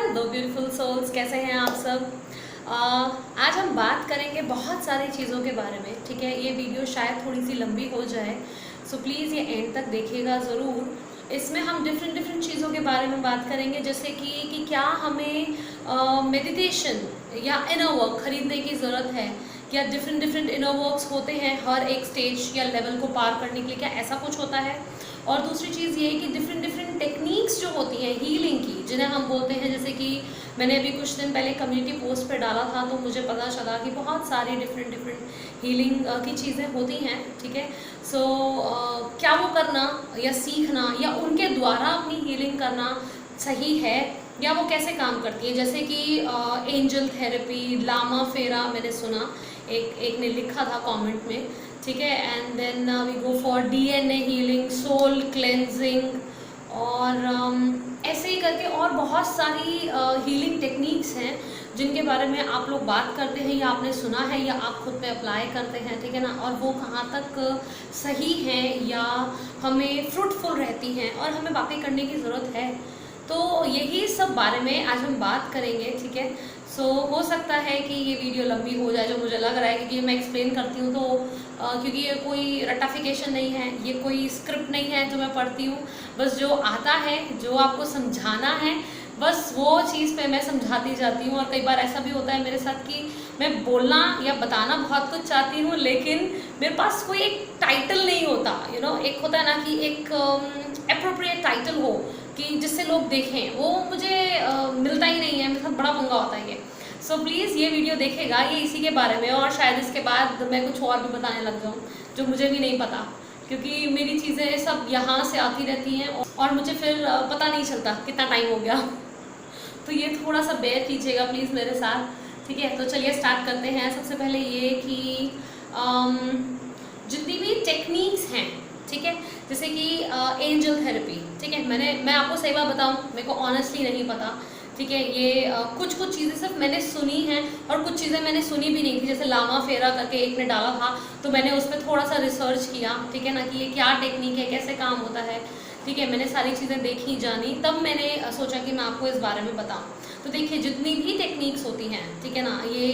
दो beautiful souls, कैसे हैं आप सब। आज हम बात करेंगे बहुत सारी चीज़ों के बारे में। ठीक है, ये वीडियो शायद थोड़ी सी लंबी हो जाए, सो प्लीज़ ये एंड तक देखिएगा ज़रूर। इसमें हम डिफरेंट चीज़ों के बारे में बात करेंगे, जैसे कि क्या हमें मेडिटेशन या इनर वर्क खरीदने की ज़रूरत है, या डिफरेंट इनर वर्क्स होते हैं हर एक स्टेज या लेवल को पार करने के लिए, क्या ऐसा कुछ होता है। और दूसरी चीज़ ये है कि डिफरेंट टेक्निक्स जो होती हैं हीलिंग की, जिन्हें हम बोलते हैं, जैसे कि मैंने अभी कुछ दिन पहले कम्युनिटी पोस्ट पे डाला था, तो मुझे पता चला कि बहुत सारी डिफरेंट हीलिंग की चीज़ें होती हैं। ठीक है, सो क्या वो करना या सीखना या उनके द्वारा अपनी हीलिंग करना सही है, या वो कैसे काम करती है। जैसे कि एंजल थेरेपी, लामा फेरा मैंने सुना, एक ने लिखा था कमेंट में। ठीक है, and then we go for DNA healing, soul cleansing, और ऐसे ही करके और बहुत सारी हीलिंग टेक्निक्स हैं जिनके बारे में आप लोग बात करते हैं, या आपने सुना है, या आप खुद पे अप्लाई करते हैं। ठीक है ना, और वो कहाँ तक सही हैं या हमें फ्रूटफुल रहती हैं और हमें वाकई करने की ज़रूरत है। तो यही सब बारे में आज हम बात करेंगे। ठीक है, सो हो सकता है कि ये वीडियो लंबी हो जाए, जो मुझे लग रहा है, क्योंकि मैं एक्सप्लेन करती हूँ तो क्योंकि ये कोई रटाफिकेशन नहीं है, ये कोई स्क्रिप्ट नहीं है जो मैं पढ़ती हूँ। बस जो आता है, जो आपको समझाना है, बस वो चीज़ पे मैं समझाती जाती हूँ। और कई बार ऐसा भी होता है मेरे साथ कि मैं बोलना या बताना बहुत कुछ चाहती हूँ, लेकिन मेरे पास कोई एक टाइटल नहीं होता। एक होता है ना कि एक एप्रोप्रिएट टाइटल हो कि जिससे लोग देखें, वो मुझे मिलता ही नहीं है। मेरे साथ बड़ा पंगा होता है ये। सो प्लीज़ ये वीडियो देखेगा, ये इसी के बारे में, और शायद इसके बाद मैं कुछ और भी बताने लग जाऊँ जो मुझे भी नहीं पता, क्योंकि मेरी चीज़ें सब यहाँ से आती रहती हैं और मुझे फिर पता नहीं चलता कितना टाइम हो गया। तो ये थोड़ा सा बेयर कीजिएगा प्लीज़ मेरे साथ। ठीक है, तो चलिए स्टार्ट करते हैं। सबसे पहले ये कि जितनी भी टेक्निक्स हैं, ठीक है, जैसे कि एंजल थेरेपी। ठीक है, मैं आपको सही बात बताऊँ, मेरे को ऑनेस्टली नहीं पता। ठीक है, ये कुछ चीज़ें सिर्फ मैंने सुनी हैं, और कुछ चीज़ें मैंने सुनी भी नहीं थी। जैसे लामा फेरा करके एक ने डाला था, तो मैंने उस पर थोड़ा सा रिसर्च किया। ठीक है ना, कि ये क्या टेक्निक है, कैसे काम होता है। ठीक है, मैंने सारी चीज़ें देखी जानी, तब मैंने सोचा कि मैं आपको इस बारे में बताऊँ। तो देखिए, जितनी भी टेक्निक्स होती हैं, ठीक है ना, ये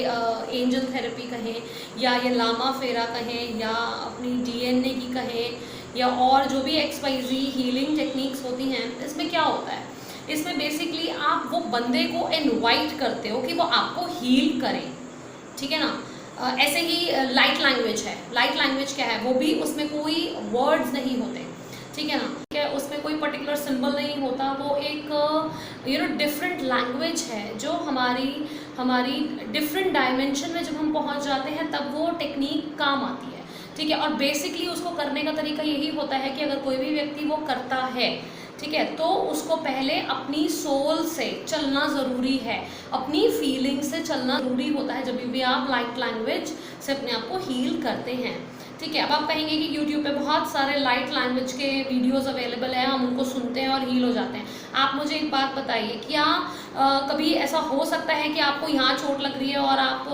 एंजल थेरेपी कहें, या ये लामा फेरा कहें, या अपनी DNA की कहें, या और जो भी XYZ हीलिंग टेक्निक्स होती हैं, इसमें क्या होता है, इसमें बेसिकली आप वो बंदे को इनवाइट करते हो कि वो आपको हील करें। ठीक है ना, ऐसे ही लाइट लैंग्वेज है। लाइट लैंग्वेज क्या है, वो भी उसमें कोई वर्ड्स नहीं होते। ठीक है ना, ठीक है, उसमें कोई पर्टिकुलर सिंबल नहीं होता। वो एक डिफरेंट लैंग्वेज है, जो हमारी डिफरेंट डायमेंशन में जब हम पहुंच जाते हैं, तब वो टेक्निक काम आती है। ठीक है, और बेसिकली उसको करने का तरीका यही होता है कि अगर कोई भी व्यक्ति वो करता है, ठीक है, तो उसको पहले अपनी सोल से चलना ज़रूरी है, अपनी फीलिंग से चलना ज़रूरी होता है, जब भी आप लाइट लैंग्वेज से अपने आप को हील करते हैं। ठीक है, अब आप कहेंगे कि YouTube पे बहुत सारे लाइट लैंग्वेज के वीडियोस अवेलेबल हैं, हम उनको सुनते हैं और हील हो जाते हैं। आप मुझे एक बात बताइए, क्या कभी ऐसा हो सकता है कि आपको यहाँ चोट लग रही है और आप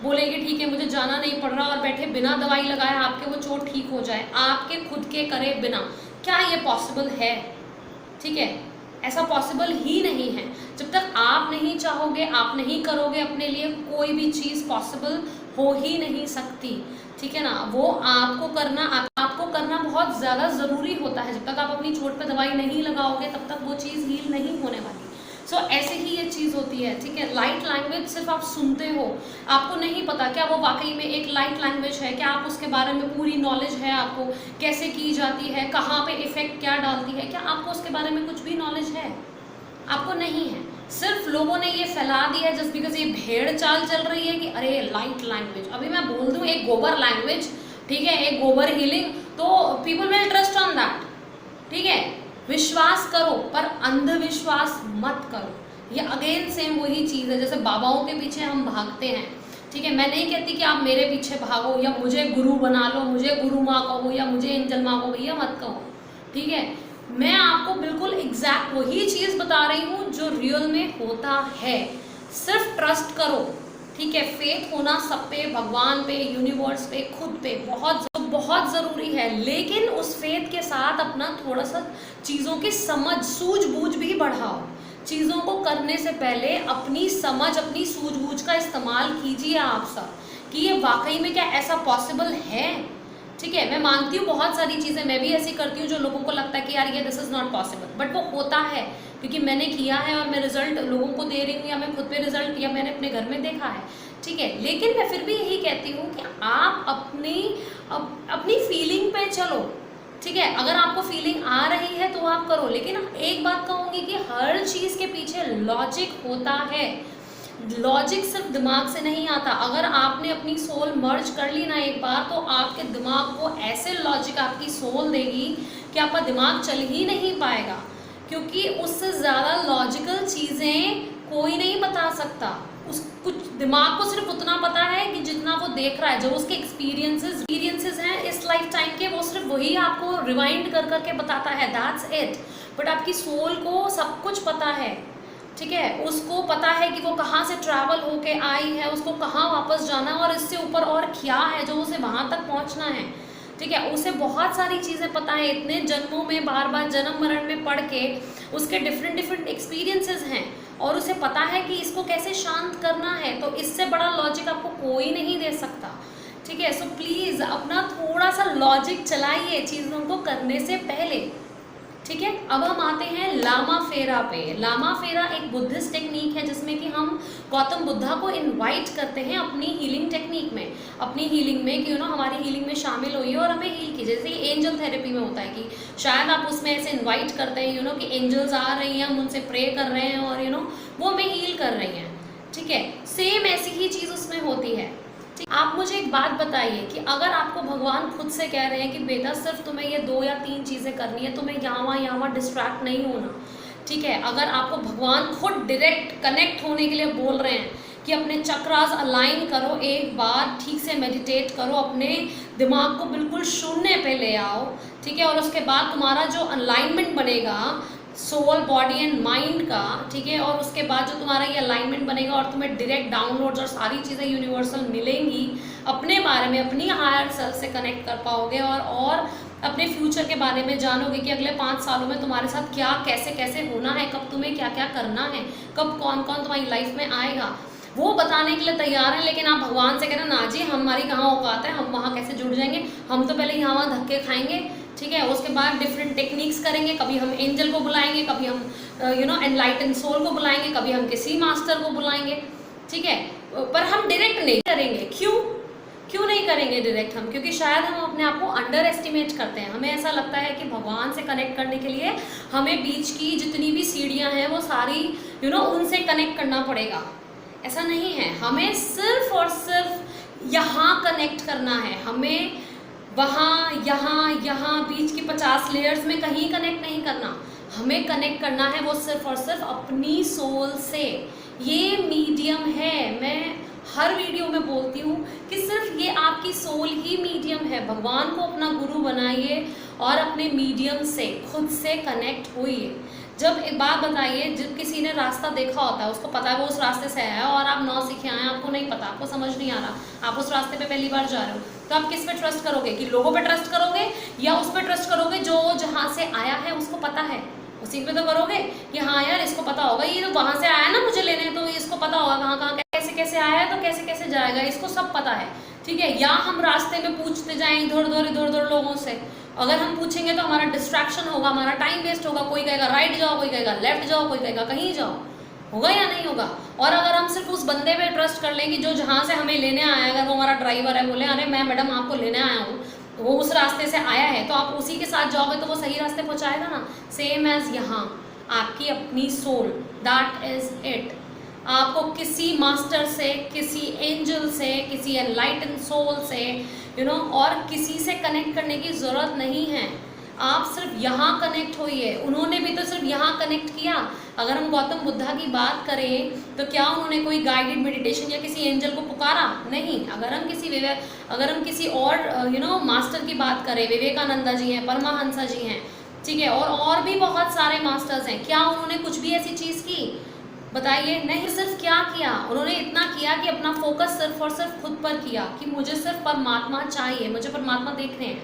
बोलेंगे ठीक है मुझे जाना नहीं पड़ रहा, और बैठे बिना दवाई लगाए आपके वो चोट ठीक हो जाए, आपके खुद के करे बिना? क्या ये पॉसिबल है? ठीक है, ऐसा पॉसिबल ही नहीं है। जब तक आप नहीं चाहोगे, आप नहीं करोगे अपने लिए, कोई भी चीज़ पॉसिबल हो ही नहीं सकती। ठीक है ना, वो आपको करना बहुत ज़्यादा ज़रूरी होता है। जब तक आप अपनी चोट पे दवाई नहीं लगाओगे, तब तक वो चीज़ हील नहीं होने वाली। सो ऐसे ही ये चीज़ होती है। ठीक है, लाइट लैंग्वेज सिर्फ आप सुनते हो, आपको नहीं पता क्या वो वाकई में एक लाइट लैंग्वेज है, क्या आप उसके बारे में पूरी नॉलेज है, आपको कैसे की जाती है, कहाँ पे इफेक्ट क्या डालती है, क्या आपको उसके बारे में कुछ भी नॉलेज है? आपको नहीं है। सिर्फ लोगों ने ये फैला दिया जस्ट बिकॉज ये भेड़ चाल चल रही है कि अरे लाइट लैंग्वेज, अभी मैं बोल दूँ एक गोबर लैंग्वेज, ठीक है, एक गोबर हीलिंग, तो people will trust on that. ठीक है, विश्वास करो, पर अंधविश्वास मत करो। ये अगेन सेम वही चीज़ है, जैसे बाबाओं के पीछे हम भागते हैं। ठीक है, मैं नहीं कहती कि आप मेरे पीछे भागो, या मुझे गुरु बना लो, मुझे गुरु माँ कहो, या मुझे एंजल माँ कहो, भैया मत कहो। ठीक है, मैं आपको बिल्कुल एग्जैक्ट वही चीज़ बता रही हूँ जो रियल में होता है। सिर्फ ट्रस्ट करो। ठीक है, फेथ होना सब पे, भगवान पे, यूनिवर्स पे, खुद पे बहुत ज़रूरी है। लेकिन उस फेथ के साथ अपना थोड़ा सा चीज़ों की समझ सूझबूझ भी बढ़ाओ। चीज़ों को करने से पहले अपनी समझ, अपनी सूझबूझ का इस्तेमाल कीजिए आप सब, कि ये वाकई में क्या ऐसा पॉसिबल है। ठीक है, मैं मानती हूँ बहुत सारी चीज़ें मैं भी ऐसी करती हूँ जो लोगों को लगता है कि यार ये this is not possible, but वो होता है क्योंकि मैंने किया है और मैं रिजल्ट लोगों को दे रही हूँ, या मैं खुद पे रिजल्ट, या मैंने अपने घर में देखा है। ठीक है, लेकिन मैं फिर भी यही कहती हूँ कि आप अपनी फीलिंग पे चलो। ठीक है, अगर आपको फीलिंग आ रही है तो आप करो, लेकिन एक बात कहूँगी कि हर चीज़ के पीछे लॉजिक होता है। लॉजिक सिर्फ दिमाग से नहीं आता। अगर आपने अपनी सोल मर्ज कर ली ना एक बार, तो आपके दिमाग को ऐसे लॉजिक आपकी सोल देगी कि आपका दिमाग चल ही नहीं पाएगा, क्योंकि उससे ज़्यादा लॉजिकल चीज़ें कोई नहीं बता सकता। उस कुछ दिमाग को सिर्फ उतना पता है कि जितना वो देख रहा है, जो उसके एक्सपीरियंसेस हैं इस लाइफ टाइम के, वो सिर्फ वही आपको रिवाइंड कर करके बताता है, दैट्स इट। बट आपकी सोल को सब कुछ पता है। ठीक है, उसको पता है कि वो कहाँ से ट्रैवल होके आई है, उसको कहाँ वापस जाना है, और इससे ऊपर और क्या है जो उसे वहाँ तक पहुँचना है। ठीक है, उसे बहुत सारी चीज़ें पता है, इतने जन्मों में बार बार जन्म मरण में पढ़ के उसके डिफरेंट एक्सपीरियंसेस हैं, और उसे पता है कि इसको कैसे शांत करना है। तो इससे बड़ा लॉजिक आपको कोई नहीं दे सकता। ठीक है, सो प्लीज़ अपना थोड़ा सा लॉजिक चलाइए चीज़ों को करने से पहले। ठीक है, अब हम आते हैं लामा फेरा पे। लामा फेरा एक बुद्धिस्ट टेक्निक है जिसमें कि हम गौतम बुद्धा को इनवाइट करते हैं अपनी हीलिंग टेक्निक में, अपनी हीलिंग में, कि हमारी हीलिंग में शामिल होइए और हमें हील कीजिए। जैसे कि एंजल थेरेपी में होता है कि शायद आप उसमें ऐसे इन्वाइट करते हैं कि एंजल्स आ रही हैं, हम उनसे प्रे कर रहे हैं और वो हमें हील कर रही हैं। ठीक है, सेम ऐसी ही चीज़ उसमें होती है। आप मुझे एक बात बताइए कि अगर आपको भगवान खुद से कह रहे हैं कि बेटा सिर्फ तुम्हें ये 2 या 3 चीज़ें करनी है, तुम्हें यहाँ वहाँ डिस्ट्रैक्ट नहीं होना। ठीक है, अगर आपको भगवान खुद डायरेक्ट कनेक्ट होने के लिए बोल रहे हैं कि अपने चक्रास अलाइन करो, एक बार ठीक से मेडिटेट करो, अपने दिमाग को बिल्कुल शून्य पे ले आओ। ठीक है, और उसके बाद तुम्हारा जो अलाइनमेंट बनेगा सोल, बॉडी एंड माइंड का, ठीक है, और उसके बाद जो तुम्हारा ये अलाइनमेंट बनेगा और तुम्हें डायरेक्ट डाउनलोड्स और सारी चीज़ें यूनिवर्सल मिलेंगी, अपने बारे में, अपनी हायर सेल्फ से कनेक्ट कर पाओगे और अपने फ्यूचर के बारे में जानोगे कि अगले 5 सालों में तुम्हारे साथ क्या कैसे कैसे होना है, कब तुम्हें क्या क्या करना है, कब कौन कौन तुम्हारी लाइफ में आएगा, वो बताने के लिए तैयार हैं। लेकिन आप भगवान से कह रहे हैं ना जी हमारी कहाँ औकात है, हम वहाँ कैसे जुड़ जाएंगे, हम तो पहले यहाँ वहाँ धक्के खाएंगे। ठीक है, उसके बाद डिफरेंट टेक्निक्स करेंगे, कभी हम एंजल को बुलाएंगे, कभी हम एनलाइटन सोल को बुलाएंगे, कभी हम किसी मास्टर को बुलाएंगे। ठीक है, पर हम डायरेक्ट नहीं करेंगे। क्यों नहीं करेंगे डायरेक्ट हम? क्योंकि शायद हम अपने आप को अंडर एस्टिमेट करते हैं। हमें ऐसा लगता है कि भगवान से कनेक्ट करने के लिए हमें बीच की जितनी भी सीढ़ियाँ हैं वो सारी उनसे कनेक्ट करना पड़ेगा। ऐसा नहीं है, हमें सिर्फ और सिर्फ यहाँ कनेक्ट करना है। हमें वहाँ यहाँ बीच की 50 लेयर्स में कहीं कनेक्ट नहीं करना। हमें कनेक्ट करना है वो सिर्फ और सिर्फ अपनी सोल से। ये मीडियम है, मैं हर वीडियो में बोलती हूँ कि सिर्फ ये आपकी सोल ही मीडियम है। भगवान को अपना गुरु बनाइए और अपने मीडियम से खुद से कनेक्ट होइए। जब एक बात बताइए, जब किसी ने रास्ता देखा होता है, उसको पता है वो उस रास्ते से आया है, और आप 9 सीखे आए हैं, आपको नहीं पता, आपको समझ नहीं आ रहा, आप उस रास्ते पे पहली बार जा रहे हो, तो आप किस पे ट्रस्ट करोगे? कि लोगों पे ट्रस्ट करोगे या उस पे ट्रस्ट करोगे जो जहाँ से आया है उसको पता है? उसी पे तो करोगे कि हाँ यार इसको पता होगा, ये तो वहाँ से आया ना मुझे लेने, तो इसको पता होगा कहाँ कहाँ कैसे कैसे आया है, तो कैसे कैसे जाएगा, इसको सब पता है। ठीक है, या हम रास्ते में पूछते जाएं इधर उधर लोगों से। अगर हम पूछेंगे तो हमारा डिस्ट्रैक्शन होगा, हमारा टाइम वेस्ट होगा। कोई कहेगा राइट जाओ, कोई कहेगा लेफ्ट जाओ, कोई कहेगा कहीं जाओ। होगा या नहीं होगा? और अगर हम सिर्फ उस बंदे पे ट्रस्ट कर लें कि जो जहाँ से हमें लेने आया है, अगर वो हमारा ड्राइवर है, बोले अरे मैं मैडम आपको लेने आया हूँ, तो वो उस रास्ते से आया है, तो आप उसी के साथ जाओगे तो वो सही रास्ते पहुँचाएगा ना। सेम एज यहाँ आपकी अपनी सोल, दैट इज इट। आपको किसी मास्टर से, किसी एंजल से, किसी एनलाइटन सोल से और किसी से कनेक्ट करने की ज़रूरत नहीं है। आप सिर्फ यहाँ कनेक्ट होइए। उन्होंने भी तो सिर्फ यहाँ कनेक्ट किया। अगर हम गौतम बुद्धा की बात करें तो क्या उन्होंने कोई गाइडेड मेडिटेशन या किसी एंजल को पुकारा? नहीं। अगर हम किसी और मास्टर की बात करें, विवेकानंदा जी हैं, परमाहंसा जी हैं, ठीक है, और भी बहुत सारे मास्टर्स हैं, क्या उन्होंने कुछ भी ऐसी चीज़ की? बताइए। नहीं। सिर्फ क्या किया उन्होंने? इतना किया कि अपना फोकस सिर्फ और सिर्फ खुद पर किया कि मुझे सिर्फ परमात्मा चाहिए, मुझे परमात्मा देखने हैं,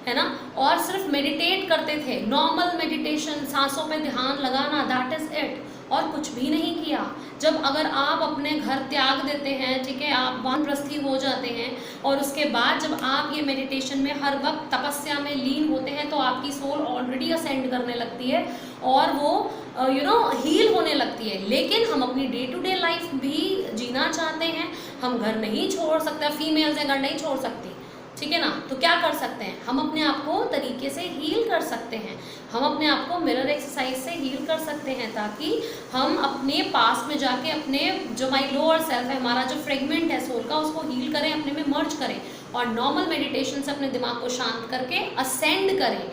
है ना। और सिर्फ मेडिटेट करते थे, नॉर्मल मेडिटेशन, सांसों पे ध्यान लगाना, दैट इज इट। और कुछ भी नहीं किया। जब अगर आप अपने घर त्याग देते हैं, ठीक है, आप वानप्रस्थी हो जाते हैं और उसके बाद जब आप ये मेडिटेशन में हर वक्त तपस्या में लीन होते हैं तो आपकी सोल ऑलरेडी असेंड करने लगती है और वो हील होने लगती है। लेकिन हम अपनी डे टू डे लाइफ भी जीना चाहते हैं, हम घर नहीं छोड़ सकते, फीमेल्स हैं घर नहीं छोड़ सकती, ठीक है ना। तो क्या कर सकते हैं, हम अपने आप को तरीके से हील कर सकते हैं, हम अपने आप को मिरर एक्सरसाइज से हील कर सकते हैं, ताकि हम अपने पास में जाके अपने जो माई लोअर सेल्फ है, हमारा जो फ्रेगमेंट है सोल का, उसको हील करें, अपने में मर्ज करें और नॉर्मल मेडिटेशन से अपने दिमाग को शांत करके असेंड करें।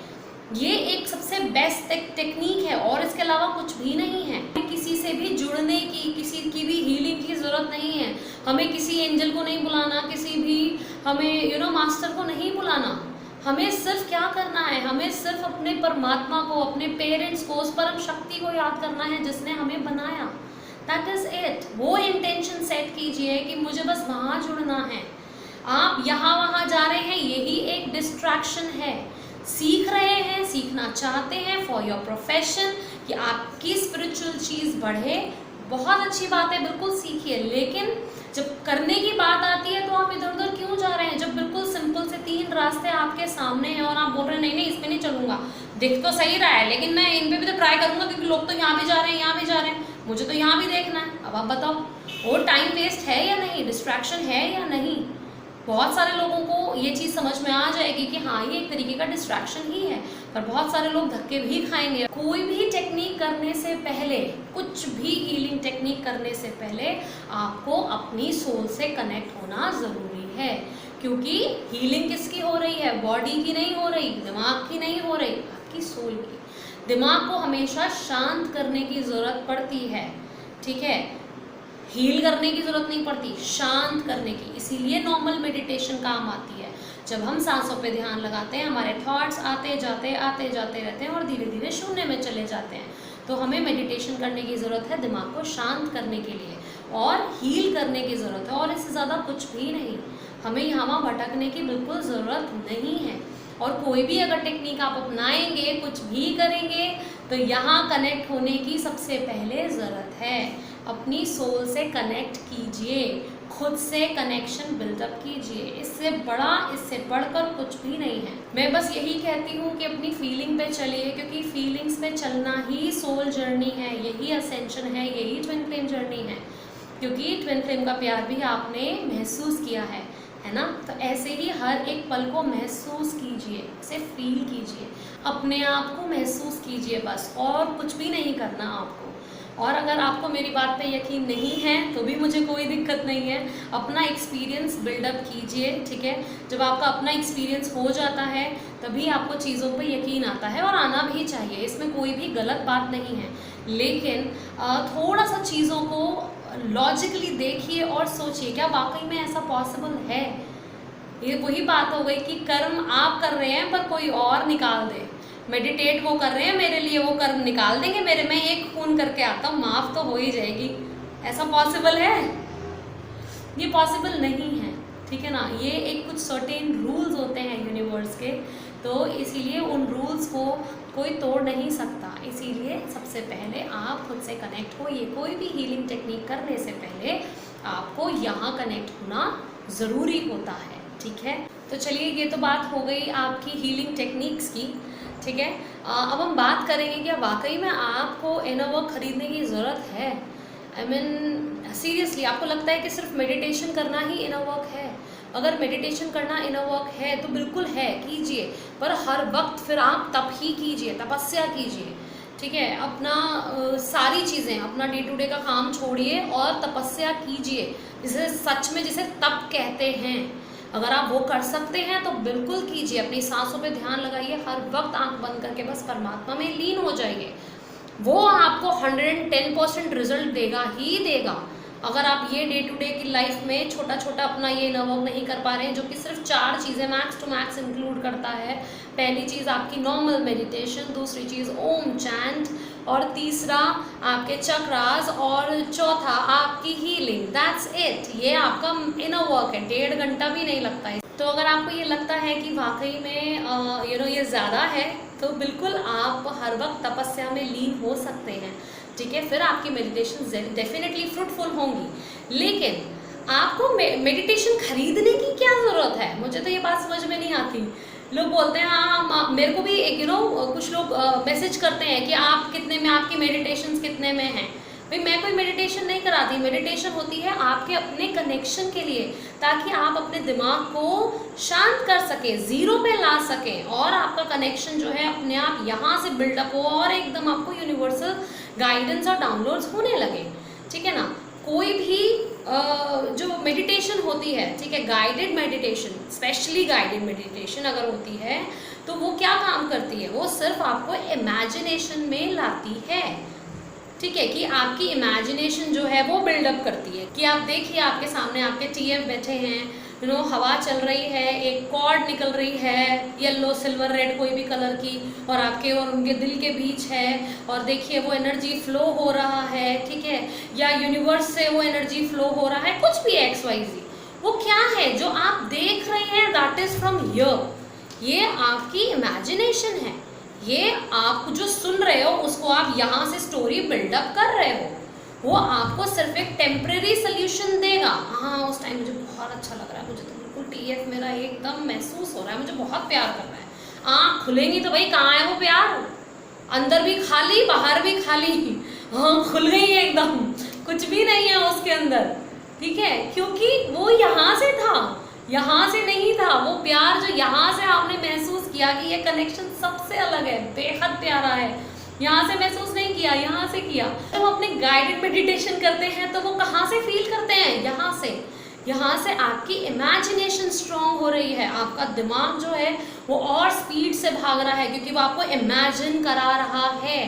ये एक सबसे बेस्ट टेक्निक है और इसके अलावा कुछ भी नहीं है। किसी से भी जुड़ने की, किसी की भी हीलिंग की ज़रूरत नहीं है। हमें किसी एंजल को नहीं बुलाना, किसी भी हमें मास्टर को नहीं बुलाना। हमें सिर्फ क्या करना है, हमें सिर्फ अपने परमात्मा को, अपने पेरेंट्स को, उस परम शक्ति को याद करना है जिसने हमें बनाया। That is it. वो इंटेंशन सेट कीजिए कि मुझे बस वहाँ जुड़ना है। आप यहाँ वहाँ जा रहे हैं, यही एक डिस्ट्रैक्शन है। सीख रहे हैं, सीखना चाहते हैं फॉर योर प्रोफेशन, कि आपकी स्पिरिचुअल चीज़ बढ़े, बहुत अच्छी बात है, बिल्कुल सीखिए। लेकिन जब करने की बात आती है तो आप इधर उधर क्यों जा रहे हैं? जब बिल्कुल सिंपल से 3 रास्ते आपके सामने हैं और आप बोल रहे हैं नहीं नहीं इसमें नहीं चलूंगा, दिख तो सही रहा है लेकिन मैं इन पे भी तो ट्राई करूंगा क्योंकि लोग तो यहाँ भी जा रहे हैं, यहाँ भी जा रहे हैं, मुझे तो यहाँ भी देखना है। अब आप बताओ वो टाइम वेस्ट है या नहीं, डिस्ट्रैक्शन है या नहीं? बहुत सारे लोगों को ये चीज़ समझ में आ जाएगी कि हाँ ये एक तरीके का डिस्ट्रैक्शन ही है, पर बहुत सारे लोग धक्के भी खाएंगे। कोई भी टेक्निक करने से पहले, कुछ भी हीलिंग टेक्निक करने से पहले आपको अपनी सोल से कनेक्ट होना ज़रूरी है, क्योंकि हीलिंग किसकी हो रही है? बॉडी की नहीं हो रही, दिमाग की नहीं हो रही, आपकी सोल की। दिमाग को हमेशा शांत करने की ज़रूरत पड़ती है, ठीक है, हील करने की ज़रूरत नहीं पड़ती, शांत करने की। इसीलिए नॉर्मल मेडिटेशन काम आती है। जब हम सांसों पे ध्यान लगाते हैं, हमारे थॉट्स आते जाते रहते हैं और धीरे धीरे शून्य में चले जाते हैं। तो हमें मेडिटेशन करने की ज़रूरत है दिमाग को शांत करने के लिए और हील करने की ज़रूरत है, और इससे ज़्यादा कुछ भी नहीं। हमें यहाँ भटकने की बिल्कुल ज़रूरत नहीं है। और कोई भी अगर टेक्निक आप अपनाएंगे, कुछ भी करेंगे, तो यहाँ कनेक्ट होने की सबसे पहले ज़रूरत है। अपनी सोल से कनेक्ट कीजिए, खुद से कनेक्शन बिल्डअप कीजिए। इससे बड़ा, इससे बढ़कर कुछ भी नहीं है। मैं बस यही कहती हूँ कि अपनी फीलिंग पे चलिए, क्योंकि फीलिंग्स पे चलना ही सोल जर्नी है, यही असेंशन है, यही ट्विन फ्लेम जर्नी है। क्योंकि ट्विन फ्लेम का प्यार भी आपने महसूस किया है ना। तो ऐसे ही हर एक पल को महसूस कीजिए, इसे फील कीजिए, अपने आप को महसूस कीजिए बस, और कुछ भी नहीं करना आपको। और अगर आपको मेरी बात पे यकीन नहीं है तो भी मुझे कोई दिक्कत नहीं है, अपना एक्सपीरियंस बिल्डअप कीजिए, ठीक है। जब आपका अपना एक्सपीरियंस हो जाता है तभी आपको चीज़ों पे यकीन आता है, और आना भी चाहिए, इसमें कोई भी गलत बात नहीं है। लेकिन थोड़ा सा चीज़ों को लॉजिकली देखिए और सोचिए, क्या वाकई में ऐसा पॉसिबल है? ये वही बात हो गई कि कर्म आप कर रहे हैं पर कोई और निकाल दे। मेडिटेट वो कर रहे हैं, मेरे लिए वो कर्म निकाल देंगे, मेरे में एक खून करके आता हूँ, माफ़ तो हो ही जाएगी। ऐसा पॉसिबल है? ये पॉसिबल नहीं है, ठीक है ना। ये एक कुछ सर्टेन रूल्स होते हैं यूनिवर्स के, तो इसीलिए उन रूल्स को कोई तोड़ नहीं सकता। इसीलिए सबसे पहले आप खुद से कनेक्ट हो। ये कोई भी हीलिंग टेक्निक करने से पहले आपको यहाँ कनेक्ट होना ज़रूरी होता है, ठीक है। तो चलिए, ये तो बात हो गई आपकी हीलिंग टेक्निक्स की, ठीक है। अब हम बात करेंगे कि वाकई में आपको इनर वर्क खरीदने की ज़रूरत है। आई मीन सीरियसली, आपको लगता है कि सिर्फ मेडिटेशन करना ही इनर वर्क है? अगर मेडिटेशन करना इनर वर्क है तो बिल्कुल है, कीजिए, पर हर वक्त फिर आप तप ही कीजिए, तपस्या कीजिए, ठीक है। अपना सारी चीज़ें, अपना डे टू डे का काम छोड़िए और तपस्या कीजिए, जिसे सच में जिसे तप कहते हैं। अगर आप वो कर सकते हैं तो बिल्कुल कीजिए। अपनी सांसों पे ध्यान लगाइए, हर वक्त आंख बंद करके बस परमात्मा में लीन हो जाइए। वो आपको 110% रिजल्ट देगा ही देगा। अगर आप ये डे टू डे की लाइफ में छोटा छोटा अपना ये इनर वर्क नहीं कर पा रहे हैं, जो कि सिर्फ 4 चीज़ें मैक्स टू मैक्स इंक्लूड करता है। पहली चीज़ आपकी नॉर्मल मेडिटेशन, दूसरी चीज़ ओम चैंट, और तीसरा आपके चक्रास, और चौथा आपकी हीलिंग। That's it. ये आपका इनर वर्क है, 1.5 घंटा भी नहीं लगता है। तो अगर आपको ये लगता है कि वाकई में ये ज़्यादा है, तो बिल्कुल आप हर वक्त तपस्या में लीन हो सकते हैं, ठीक है, फिर आपकी मेडिटेशन डेफिनेटली फ्रूटफुल होंगी। लेकिन आपको मेडिटेशन खरीदने की क्या ज़रूरत है? मुझे तो ये बात समझ में नहीं आती। लोग बोलते हैं हाँ, मेरे को भी एक कुछ लोग मैसेज करते हैं कि आप कितने में, आपकी मेडिटेशन कितने में हैं। भाई मैं कोई मेडिटेशन नहीं कराती, मेडिटेशन होती है आपके अपने कनेक्शन के लिए, ताकि आप अपने दिमाग को शांत कर सकें, ज़ीरो पे ला सकें और आपका कनेक्शन जो है अपने आप यहाँ से बिल्डअप हो और एकदम आपको यूनिवर्सल गाइडेंस और डाउनलोड्स होने लगे। ठीक है ना, कोई भी जो मेडिटेशन होती है, ठीक है, guided meditation, specially guided meditation अगर होती है तो वो क्या काम करती है? वो सिर्फ आपको इमेजिनेशन में लाती है। ठीक है, कि आपकी इमेजिनेशन जो है वो बिल्डअप करती है कि आप देखिए आपके सामने आपके टीएफ बैठे हैं, हवा चल रही है, एक कॉर्ड निकल रही है येलो सिल्वर रेड कोई भी कलर की, और आपके और उनके दिल के बीच है, और देखिए वो एनर्जी फ्लो हो रहा है। ठीक है, या यूनिवर्स से वो एनर्जी फ्लो हो रहा है, कुछ भी XYZ। वो क्या है जो आप देख रहे हैं? That is from here. ये आपकी इमेजिनेशन है। ये आप जो सुन रहे हो उसको आप यहाँ से स्टोरी बिल्डअप कर रहे हो। वो आपको सिर्फ एक टेम्परेरी सोल्यूशन देगा। हाँ, उस टाइम मुझे बहुत अच्छा लग रहा है, मुझे तो बिल्कुल टीएफ मेरा एकदम महसूस हो रहा है, मुझे बहुत प्यार कर रहा है। आँख खुलेंगी तो भाई कहाँ है वो प्यार? अंदर भी खाली, बाहर भी खाली। हाँ, खुल गई है एकदम, कुछ भी नहीं है उसके अंदर। ठीक है, क्योंकि वो यहाँ से था, यहाँ से नहीं था। वो प्यार जो यहाँ से आपने महसूस किया कि ये कनेक्शन सबसे अलग है, बेहद प्यारा है, यहाँ से महसूस नहीं किया, यहाँ से किया। जब तो अपने गाइडेड मेडिटेशन करते हैं तो वो कहाँ से फील करते हैं? यहाँ से। यहाँ से आपकी इमेजिनेशन स्ट्रॉन्ग हो रही है, आपका दिमाग जो है वो और स्पीड से भाग रहा है, क्योंकि वो आपको इमेजिन करा रहा है।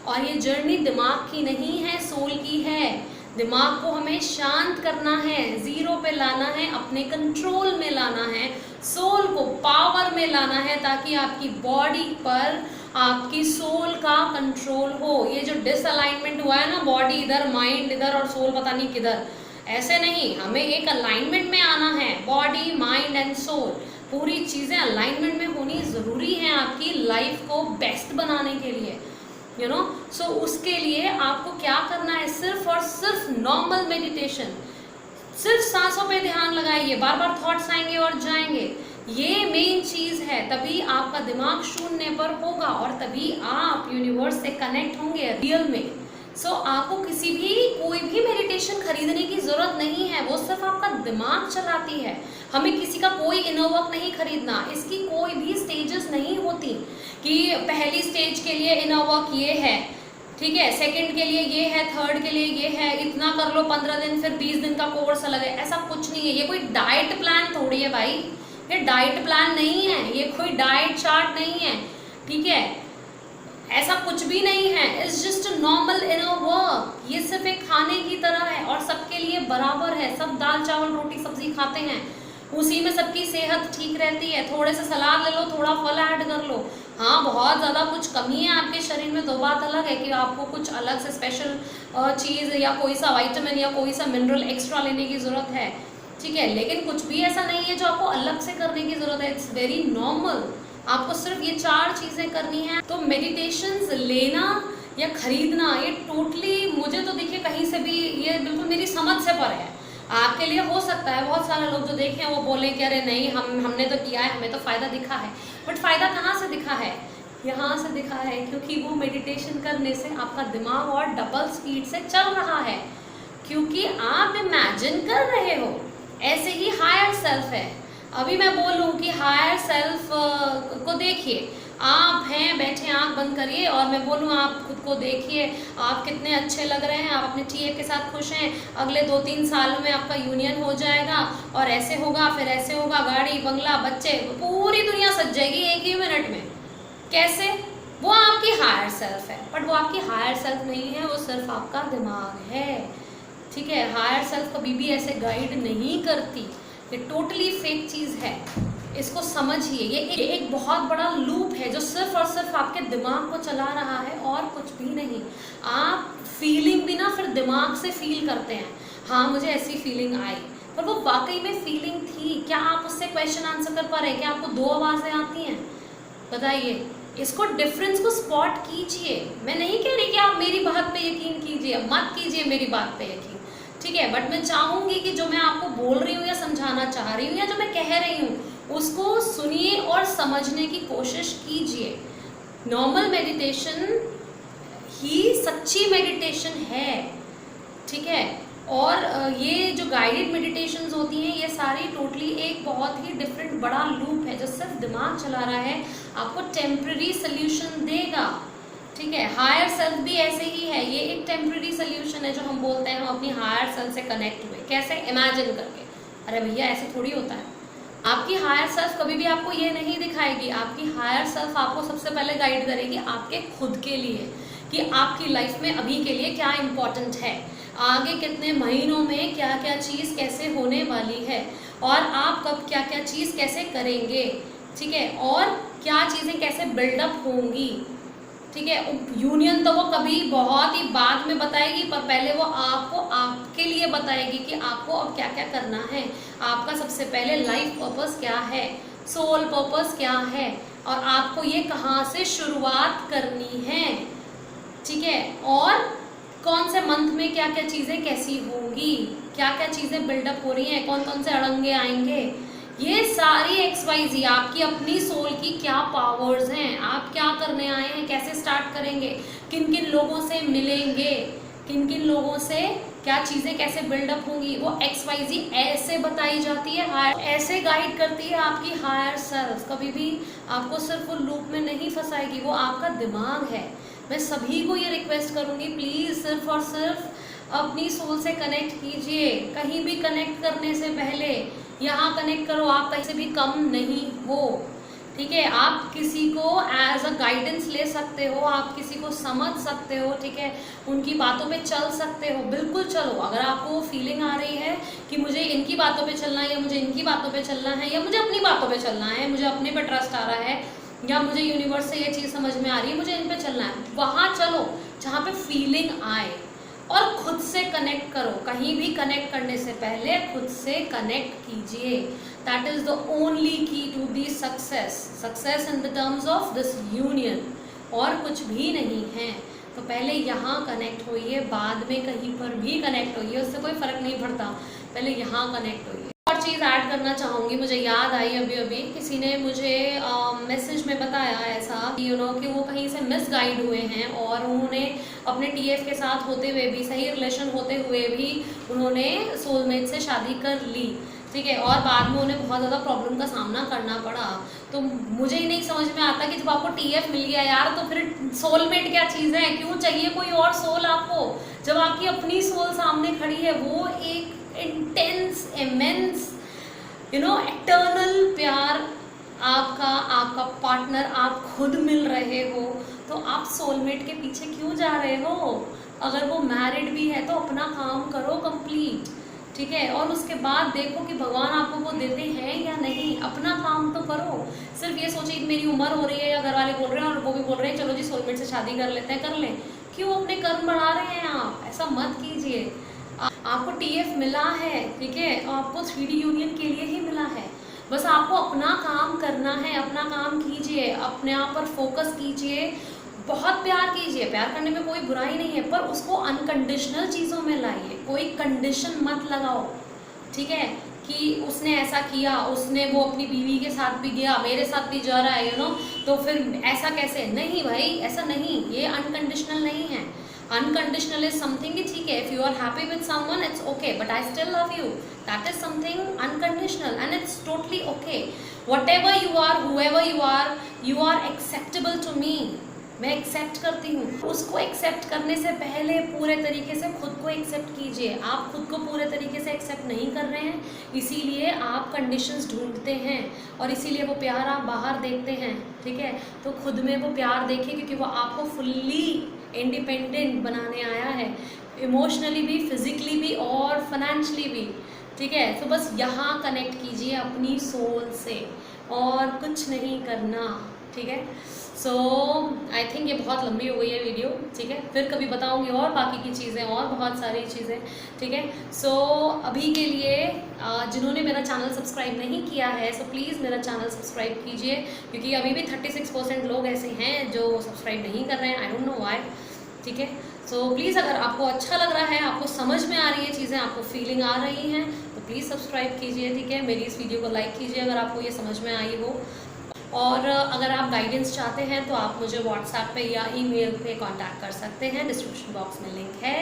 और ये जर्नी दिमाग की नहीं है, सोल की है। दिमाग को हमें शांत करना है, ज़ीरो पे लाना है, अपने कंट्रोल में लाना है, सोल को पावर में लाना है, ताकि आपकी बॉडी पर आपकी सोल का कंट्रोल हो। ये जो डिसअलाइनमेंट हुआ है ना, बॉडी इधर, माइंड इधर और सोल पता नहीं किधर, ऐसे नहीं। हमें एक अलाइनमेंट में आना है, बॉडी माइंड एंड सोल, पूरी चीज़ें अलाइनमेंट में होनी ज़रूरी है आपकी लाइफ को बेस्ट बनाने के लिए। सो उसके लिए आपको क्या करना है? सिर्फ और सिर्फ नॉर्मल मेडिटेशन, सिर्फ सांसों पे ध्यान लगाइए, बार बार थॉट्स आएंगे और जाएंगे, ये मेन चीज़ है। तभी आपका दिमाग शून्य पर होगा और तभी आप यूनिवर्स से कनेक्ट होंगे रियल में। सो आपको कोई भी मेडिटेशन खरीदने की ज़रूरत नहीं है, वो सिर्फ आपका दिमाग चलाती है। हमें किसी का कोई इनर वर्क नहीं खरीदना, इसकी कोई भी स्टेजेस नहीं होती कि पहली स्टेज के लिए इनर वर्क ये है, ठीक है, सेकंड के लिए ये है, थर्ड के लिए ये है, इतना कर लो 15 दिन, फिर 20 दिन का कोर्स अलग है। ऐसा कुछ नहीं है, ये कोई डाइट प्लान थोड़ी है भाई, ये डाइट प्लान नहीं है, ये कोई डाइट चार्ट नहीं है। ठीक है, ऐसा कुछ भी नहीं है, it's just normal inner work. ये सिर्फ एक खाने की तरह है और सबके लिए बराबर है। सब दाल चावल रोटी सब्जी खाते हैं, उसी में सबकी सेहत ठीक रहती है। थोड़े से सलाद ले लो, थोड़ा फल ऐड कर लो। हाँ, बहुत ज़्यादा कुछ कमी है आपके शरीर में तो बात अलग है कि आपको कुछ अलग से स्पेशल चीज़ या कोई सा विटामिन या कोई सा मिनरल एक्स्ट्रा लेने की ज़रूरत है। ठीक है, लेकिन कुछ भी ऐसा नहीं है जो आपको अलग से करने की ज़रूरत है। It's very normal. आपको सिर्फ ये 4 चीज़ें करनी हैं। तो मेडिटेशंस लेना या खरीदना ये टोटली, मुझे तो देखिए कहीं से भी ये बिल्कुल मेरी समझ से पर है। आपके लिए हो सकता है, बहुत सारे लोग जो देखें वो बोले कि अरे नहीं, हमने तो किया है, हमें तो फ़ायदा दिखा है। बट फ़ायदा कहाँ से दिखा है? यहाँ से दिखा है, क्योंकि वो मेडिटेशन करने से आपका दिमाग और डबल स्पीड से चल रहा है, क्योंकि आप इमेजिन कर रहे हो। ऐसे ही हायर सेल्फ है। अभी मैं बोलूँ कि हायर सेल्फ को देखिए, आप हैं बैठे, आँख बंद करिए और मैं बोलूँ आप खुद को देखिए, आप कितने अच्छे लग रहे हैं, आप अपने टीए के साथ खुश हैं, अगले 2-3 साल में आपका यूनियन हो जाएगा और ऐसे होगा, फिर ऐसे होगा, गाड़ी बंगला बच्चे, पूरी दुनिया सज जाएगी एक ही मिनट में। कैसे? वो आपकी हायर सेल्फ है, बट वो आपकी हायर सेल्फ नहीं है, वो सिर्फ आपका दिमाग है। ठीक है, हायर सेल्फ कभी भी ऐसे गाइड नहीं करती, ये टोटली फेक चीज़ है, इसको समझिए। ये एक बहुत बड़ा लूप है जो सिर्फ और सिर्फ आपके दिमाग को चला रहा है और कुछ भी नहीं। आप फीलिंग भी ना फिर दिमाग से फील करते हैं, हाँ मुझे ऐसी फीलिंग आई, पर वो वाकई में फीलिंग थी क्या? आप उससे क्वेश्चन आंसर कर पा रहे हैं? क्या आपको 2 आवाज़ें आती हैं? बताइए, इसको डिफरेंस को स्पॉट कीजिए। मैं नहीं कह रही कि आप मेरी बात पे यकीन कीजिए, मत कीजिए मेरी बात पे यकीन, ठीक है, बट मैं चाहूंगी कि जो मैं आपको बोल रही हूँ या समझाना चाह रही हूँ या जो मैं कह रही हूँ उसको सुनिए और समझने की कोशिश कीजिए। नॉर्मल मेडिटेशन ही सच्ची मेडिटेशन है, ठीक है। और ये जो गाइडेड मेडिटेशंस होती हैं ये सारी टोटली एक बहुत ही डिफरेंट बड़ा लूप है जो सिर्फ दिमाग चला रहा है, आपको टेम्पररी सोल्यूशन देगा, ठीक है। हायर सेल्फ भी ऐसे ही है, ये एक टेम्पररी सोल्यूशन है जो हम बोलते हैं हम अपनी हायर सेल्फ से कनेक्ट हुए, कैसे, इमेजिन करके। अरे भैया ऐसे थोड़ी होता है। आपकी हायर सेल्फ कभी भी आपको ये नहीं दिखाएगी, आपकी हायर सेल्फ आपको सबसे पहले गाइड करेगी आपके खुद के लिए कि आपकी लाइफ में अभी के लिए क्या इम्पोर्टेंट है, आगे कितने महीनों में क्या क्या चीज़ कैसे होने वाली है और आप कब क्या क्या चीज़ कैसे करेंगे, ठीक है, और क्या चीज़ें कैसे बिल्डअप होंगी, ठीक है। यूनियन तो वो कभी बहुत ही बाद में बताएगी, पर पहले वो आपको आपके लिए बताएगी कि आपको अब क्या क्या करना है, आपका सबसे पहले लाइफ पर्पस क्या है, सोल पर्पस क्या है, और आपको ये कहाँ से शुरुआत करनी है, ठीक है, और कौन से मंथ में क्या क्या चीज़ें कैसी होंगी, क्या क्या चीज़ें बिल्डअप हो रही हैं, कौन कौन से अड़ंगे आएंगे, ये सारी XYZ आपकी अपनी सोल की क्या पावर्स हैं, आप क्या करने आए हैं, कैसे स्टार्ट करेंगे, किन किन लोगों से मिलेंगे, किन किन लोगों से क्या चीज़ें कैसे बिल्डअप होंगी, वो XYZ ऐसे बताई जाती है, ऐसे गाइड करती है आपकी हायर सेल्फ। कभी भी आपको सिर्फ वो लूप में नहीं फंसाएगी, वो आपका दिमाग है। मैं सभी को ये रिक्वेस्ट करूँगी, प्लीज़ सिर्फ और सिर्फ अपनी सोल से कनेक्ट कीजिए। कहीं भी कनेक्ट करने से पहले यहाँ कनेक्ट करो, आप कहीं से भी कम नहीं हो, ठीक है। आप किसी को एज अ गाइडेंस ले सकते हो, आप किसी को समझ सकते हो, ठीक है, उनकी बातों पे चल सकते हो, बिल्कुल चलो। अगर आपको वो फीलिंग आ रही है कि मुझे इनकी बातों पे चलना है या मुझे इनकी बातों पे चलना है या मुझे अपनी बातों पे चलना है, मुझे अपने पे ट्रस्ट आ रहा है या मुझे यूनिवर्स से ये चीज़ समझ में आ रही है, मुझे इन पे चलना है, वहाँ चलो जहाँ पे फीलिंग आए और खुद से कनेक्ट करो। कहीं भी कनेक्ट करने से पहले खुद से कनेक्ट कीजिए। That is the only key to the success in the terms of this union, और कुछ भी नहीं है। तो पहले यहाँ कनेक्ट होइए, बाद में कहीं पर भी कनेक्ट होइए, उससे कोई फ़र्क नहीं पड़ता, पहले यहाँ कनेक्ट होइए। और चीज़ ऐड करना चाहूँगी, मुझे याद आई अभी किसी ने मुझे मैसेज में बताया ऐसा कि कि वो कहीं से मिस गाइड हुए हैं और उन्होंने अपने TF के साथ होते हुए भी, सही रिलेशन होते हुए भी उन्होंने सोलमेट से शादी कर ली, ठीक है, और बाद में उन्हें बहुत ज़्यादा प्रॉब्लम का सामना करना पड़ा। तो मुझे ही नहीं समझ में आता कि जब आपको TF मिल गया यार, तो फिर सोलमेट क्या चीज़ है, क्यों चाहिए कोई और सोल आपको, जब आपकी अपनी सोल सामने खड़ी है। वो एक इंटेंस इमेंस एक्टर्नल प्यार, आपका पार्टनर, आप खुद मिल रहे हो, तो आप सोलमेट के पीछे क्यों जा रहे हो। अगर वो मैरिड भी है तो अपना काम करो कंप्लीट, ठीक है, और उसके बाद देखो कि भगवान आपको वो देते हैं या नहीं, अपना काम तो करो। सिर्फ ये सोचिए कि मेरी उम्र हो रही है या घर वाले बोल रहे हैं और वो भी बोल रहे हैं चलो जी सोलमेट से शादी कर लेते हैं, कर लें, क्यों अपने कर्म बढ़ा रहे हैं आप, ऐसा मत कीजिए। आपको TF मिला है, ठीक है, आपको 3D यूनियन के लिए ही मिला है, बस आपको अपना काम करना है, अपना काम कीजिए, अपने आप पर फोकस कीजिए, बहुत प्यार कीजिए, प्यार करने में कोई बुराई नहीं है, पर उसको अनकंडीशनल चीज़ों में लाइए, कोई कंडीशन मत लगाओ, ठीक है, कि उसने ऐसा किया, उसने वो अपनी बीवी के साथ भी गया, मेरे साथ भी जा रहा है, तो फिर ऐसा कैसे, नहीं भाई ऐसा नहीं, ये अनकंडीशनल नहीं है। अनकंडीशनल इज समथिंग कि ठीक है, if you are happy with someone it's okay, but I still love you, that is something unconditional and it's totally okay. Whatever you are, whoever you are acceptable to me, मैं accept करती हूँ। उसको accept करने से पहले पूरे तरीके से खुद को एक्सेप्ट कीजिए। आप खुद को पूरे तरीके से एक्सेप्ट नहीं कर रहे हैं, इसीलिए आप कंडीशंस ढूंढते हैं और इसीलिए वो प्यार आप बाहर देखते हैं, ठीक है। तो खुद में वो प्यार देखिए, क्योंकि वो आपको फुल्ली इंडिपेंडेंट बनाने आया है, इमोशनली भी, फिजिकली भी और फाइनेंशियली भी, ठीक है। तो बस यहाँ कनेक्ट कीजिए अपनी सोल से और कुछ नहीं करना, ठीक है। सो आई थिंक ये बहुत लंबी हो गई है वीडियो, ठीक है, फिर कभी बताऊंगी और बाकी की चीज़ें और बहुत सारी चीज़ें, ठीक है। सो अभी के लिए जिन्होंने मेरा चैनल सब्सक्राइब नहीं किया है सो प्लीज़ मेरा चैनल सब्सक्राइब कीजिए, क्योंकि अभी भी 36% लोग ऐसे हैं जो सब्सक्राइब नहीं कर रहे हैं, आई डोंट नो व्हाई, ठीक है। सो प्लीज़ अगर आपको अच्छा लग रहा है, आपको समझ में आ रही है चीज़ें, आपको फीलिंग आ रही हैं, तो प्लीज़ सब्सक्राइब कीजिए, ठीक है। मेरी इस वीडियो को लाइक कीजिए अगर आपको ये समझ में आई हो, और अगर आप गाइडेंस चाहते हैं तो आप मुझे व्हाट्सएप पे या ईमेल पे कांटेक्ट कर सकते हैं, डिस्क्रिप्शन बॉक्स में लिंक है,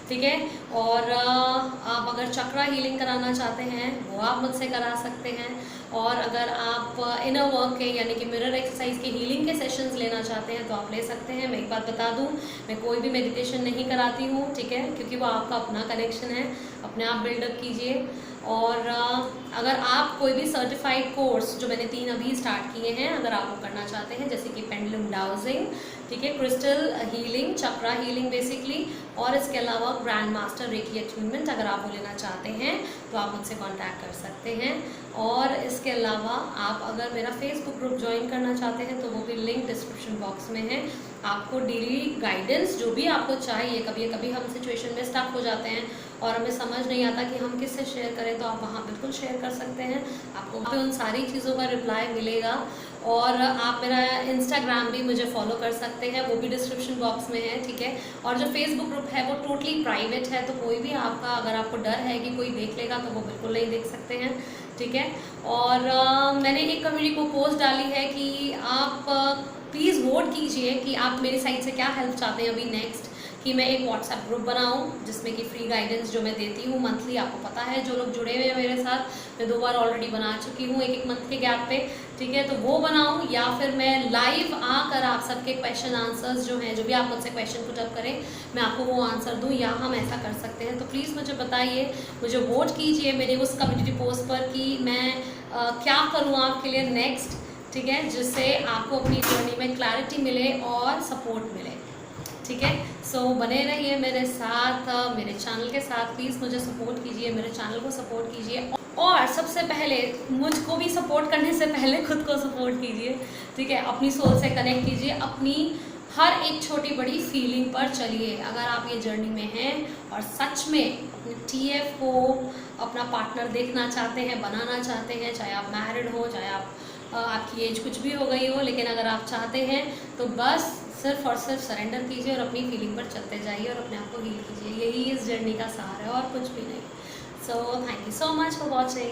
ठीक है। और आप अगर चक्रा हीलिंग कराना चाहते हैं वो आप मुझसे करा सकते हैं, और अगर आप इनर वर्क के यानी कि मिरर एक्सरसाइज के हीलिंग के सेशंस लेना चाहते हैं तो आप ले सकते हैं। मैं एक बात बता दूं, मैं कोई भी मेडिटेशन नहीं कराती हूँ, ठीक है, क्योंकि वो आपका अपना कनेक्शन है, अपने आप बिल्डअप कीजिए। और अगर आप कोई भी सर्टिफाइड कोर्स, जो मैंने 3 अभी स्टार्ट किए हैं, अगर आप वो करना चाहते हैं, जैसे कि पेंडुलम डाउजिंग, ठीक है, क्रिस्टल हीलिंग, चक्रा हीलिंग बेसिकली, और इसके अलावा ग्रैंड मास्टर रेकी अट्यूनमेंट, अगर आप वो लेना चाहते हैं तो आप मुझसे कांटेक्ट कर सकते हैं। और इसके अलावा आप अगर मेरा फेसबुक ग्रुप ज्वाइन करना चाहते हैं तो वो भी लिंक डिस्क्रिप्शन बॉक्स में है। आपको डेली गाइडेंस जो भी आपको चाहिए, कभी कभी हम सिचुएशन में स्टक हो जाते हैं और हमें समझ नहीं आता कि हम किससे शेयर करें, तो आप वहाँ बिल्कुल शेयर कर सकते हैं, आपको उन सारी चीज़ों का रिप्लाई मिलेगा। और आप मेरा इंस्टाग्राम भी मुझे फॉलो कर सकते हैं, वो भी डिस्क्रिप्शन बॉक्स में है, ठीक है। और जो फेसबुक ग्रुप है वो टोटली प्राइवेट है, तो कोई भी आपका, अगर आपको डर है कि कोई देख लेगा तो वो बिल्कुल नहीं देख सकते हैं, ठीक है। और मैंने एक कम्युनिटी को पोस्ट डाली है कि आप प्लीज़ वोट कीजिए कि आप मेरी साइड से क्या हेल्प चाहते हैं अभी नेक्स्ट, कि मैं एक व्हाट्सएप ग्रुप बनाऊं जिसमें कि फ्री गाइडेंस जो मैं देती हूँ मंथली, आपको पता है जो लोग जुड़े हुए हैं मेरे साथ, मैं 2 बार ऑलरेडी बना चुकी हूँ एक मंथ के गैप पे, ठीक है, तो वो बनाऊं, या फिर मैं लाइव आकर आप सबके क्वेश्चन आंसर्स जो हैं, जो भी आप मुझसे क्वेश्चन पुट अप करें, मैं आपको वो आंसर दूँ, या हम ऐसा कर सकते हैं। तो प्लीज़ मुझे बताइए, मुझे वोट कीजिए मेरे उस कम्युनिटी पोस्ट पर कि मैं क्या करूँ आपके लिए नेक्स्ट, ठीक है, जिससे आपको अपनी जर्नी में क्लैरिटी मिले और सपोर्ट मिले, ठीक है। सो बने रहिए मेरे साथ, मेरे चैनल के साथ, प्लीज़ मुझे सपोर्ट कीजिए, मेरे चैनल को सपोर्ट कीजिए, और सबसे पहले मुझको भी सपोर्ट करने से पहले खुद को सपोर्ट कीजिए, ठीक है। अपनी सोल से कनेक्ट कीजिए, अपनी हर एक छोटी बड़ी फीलिंग पर चलिए। अगर आप ये जर्नी में हैं और सच में अपने TF को अपना पार्टनर देखना चाहते हैं, बनाना चाहते हैं, चाहे आप मैरिड हो, चाहे आपकी एज कुछ भी हो गई हो, लेकिन अगर आप चाहते हैं तो बस सिर्फ और सिर्फ सरेंडर कीजिए और अपनी फीलिंग पर चलते जाइए और अपने आप को हील कीजिए, यही इस जर्नी का सहारा है और कुछ भी नहीं। So thank you so much for watching.